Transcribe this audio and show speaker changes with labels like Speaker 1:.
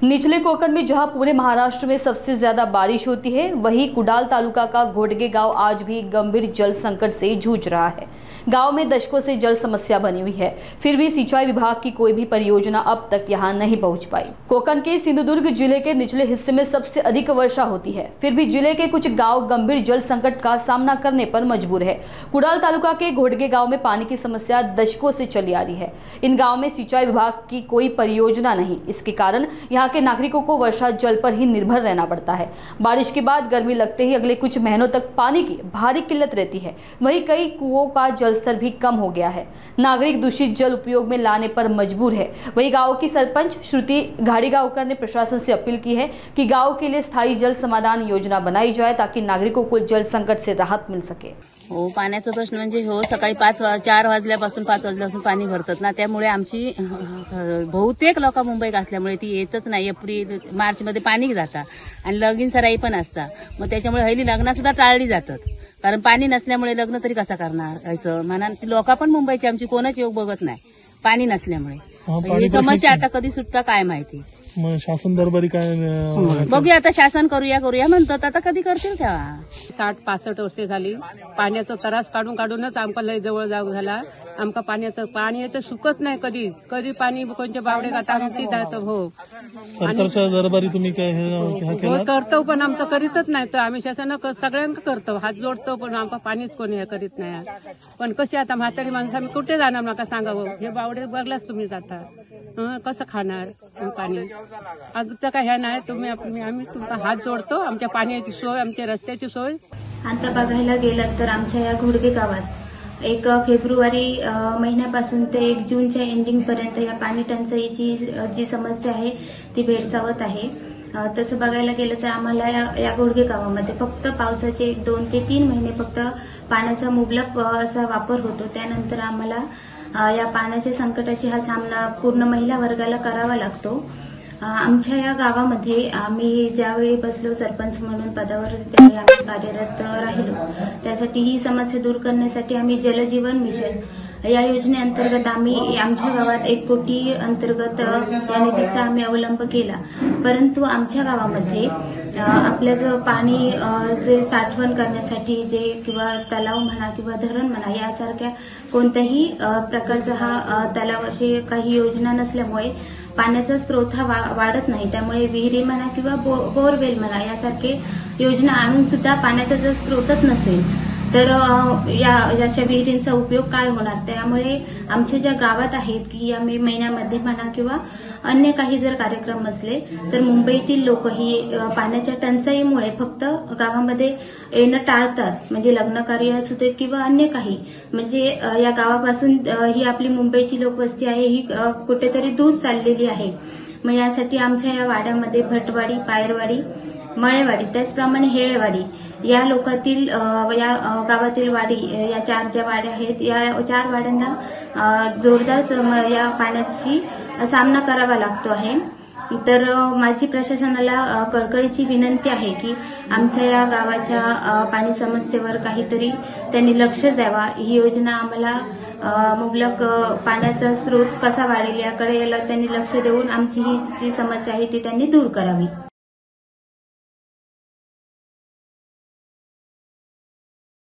Speaker 1: निचले कोकण में जहां पूरे महाराष्ट्र में सबसे ज्यादा बारिश होती है, वहीं कुडाल तालुका का घोडगे गांव आज भी गंभीर जल संकट से जूझ रहा है। गांव में दशकों से जल समस्या बनी हुई है, फिर भी सिंचाई विभाग की कोई भी परियोजना अब तक यहां नहीं पहुंच पाई। कोकण के सिंधुदुर्ग जिले के निचले हिस्से में सबसे अधिक वर्षा होती है, फिर भी जिले के कुछ गाँव गंभीर जल संकट का सामना करने पर मजबूर है। कुडाल तालुका के घोडगे गाँव में पानी की समस्या दशकों से चली आ रही है। इन गाँव में सिंचाई विभाग की कोई परियोजना नहीं, इसके कारण यहाँ के नागरिकों को वर्षा जल पर ही निर्भर रहना पड़ता है। बारिश के बाद गर्मी लगते ही अगले कुछ महीनों तक पानी की भारी किल्लत रहती है। वहीं कई कुओं का जलस्तर भी कम हो गया है। नागरिक दूषित जल उपयोग में लाने पर मजबूर है। वहीं गांव की सरपंच श्रुति घाड़ीगांवकर ने प्रशासन से अपील की है कि गांव के लिए स्थायी जल समाधान योजना बनाई जाए, ताकि नागरिकों को जल संकट से राहत मिल सके।
Speaker 2: हो, पाण्याचा प्रश्न म्हणजे सकाळी 4 वाजल्यापासून 5 वाजल्यापासून पाणी भरतात ना, त्यामुळे आमची बहुतेक लोक मुंबईत असल्यामुळे ती येतच नाही। एप्रिल मार्च मध्ये पाणी जातात आणि लगीन सराई पण असतात, मग त्याच्यामुळे हल्ली लग्न सुद्धा टाळली जातात, कारण पाणी नसल्यामुळे लग्न तरी कसं करणार असं म्हणा। ती लोक पण मुंबईची आमची कोणच योग बघत नाही पाणी नसल्यामुळे। ही समस्या आता कधी सुटता काय माहिती।
Speaker 3: शासन दरबारी काय
Speaker 2: बघूया आता, शासन करूया म्हणतात, आता कधी करतील तेव्हा।
Speaker 4: 60-65 वर्षे झाली पाण्याचा त्रास काढूनच आमका लय जवळ जाऊ झाला। आमका पाणी येतं सुकत नाही, कधी पाणी कोणत्या बावडे गाठांती जातं। हो,
Speaker 3: सरकारच्या दरबारी तुम्ही काय
Speaker 4: हो करतो, पण आमचं करीतच नाही। तर आम्ही शासनानं सगळ्यांना करतो, हात जोडतो, पण आमका पाणीच कोणी करीत नाही। पण कशी आता म्हातारी माणसं आम्ही कुठे जाणार, नका सांगावं। हे बावडे बघलाच तुम्ही जाता, कसं खाणार पाणी? आज तर काय ह्या नाही, आम्ही तुमचा हात जोडतो। आमच्या पाण्याची सोय, आमच्या रस्त्याची सोय।
Speaker 5: आता बघायला गेलं तर आमच्या या घोडगे गावात 1 फेब्रुवारी महिन्यापासून ते 1 जूनच्या एंडिंग पर्यंत या पाणी टंचाईची जी समस्या आहे ती भेडसावत आहे। तसं बघायला गेलं तर आम्हाला या घोडगे गावामध्ये फक्त पावसाचे 2 ते 3 महिने फक्त पाण्याचा मुबलक असा वापर होतो। त्यानंतर आम्हाला या पाण्याच्या संकटाची हा सामना पूर्ण महिला वर्गाला करावा लागतो। आमच्या या गावामध्ये आम्ही ज्यावेळी बसलो सरपंच म्हणून पदावर, त्यावेळी आम्ही कार्यरत राहिलो। त्यासाठी ही समस्या दूर करण्यासाठी आम्ही जलजीवन मिशन या योजनेअंतर्गत आम्ही आमच्या गावात 1 कोटी अंतर्गत या निधीचा आम्ही अवलंब केला। परंतु आमच्या गावामध्ये आपल्या जो पाणी जे साठवण करण्यासाठी जे किंवा तलाव म्हणा किंवा धरण म्हणा यासारख्या कोणत्याही प्रकारचा हा तलाव अशी काही योजना नसल्यामुळे पाण्याचा स्रोत हा वाढत नाही। त्यामुळे विहिरी म्हणा किंवा बोरवेल म्हणा यासारखे योजना आणून सुद्धा पाण्याचा जर स्रोतच नसेल तर याच्या विहिरींचा उपयोग काय होणार? त्यामुळे आमच्या ज्या गावात आहेत की या मे महिन्यामध्ये म्हणा किंवा अन्य काही जर कार्यक्रम असले तर मुंबईतील लोक ही पाण्याच्या टंचाईमुळे फक्त गावामध्ये येणं टाळतात। म्हणजे लग्न कार्य असू दे किंवा अन्य काही, म्हणजे या गावापासून ही आपली मुंबईची लोकवस्ती आहे ही कुठेतरी दूर चाललेली आहे। मग यासाठी आमच्या या वाड्यामध्ये भटवाडी, पायरवाडी, मळेवाडी, त्याचप्रमाणे हेळेवाडी या लोकातील या गावातील वाडी, या 4 ज्या वाड्या आहेत या 4 वाड्यांना जोरदार या पाण्याची सामना करावा लागतो आहे। तर माझी प्रशासनाला कळकळीची विनंती आहे की आमच्या या गावाच्या पाणी समस्येवर काहीतरी त्यांनी लक्ष द्यावा। ही योजना आम्हाला मुबलक पाण्याचा स्रोत कसा वाढेल याकडे त्यांनी लक्ष देऊन आमची ही जी समस्या आहे ती त्यांनी दूर करावी।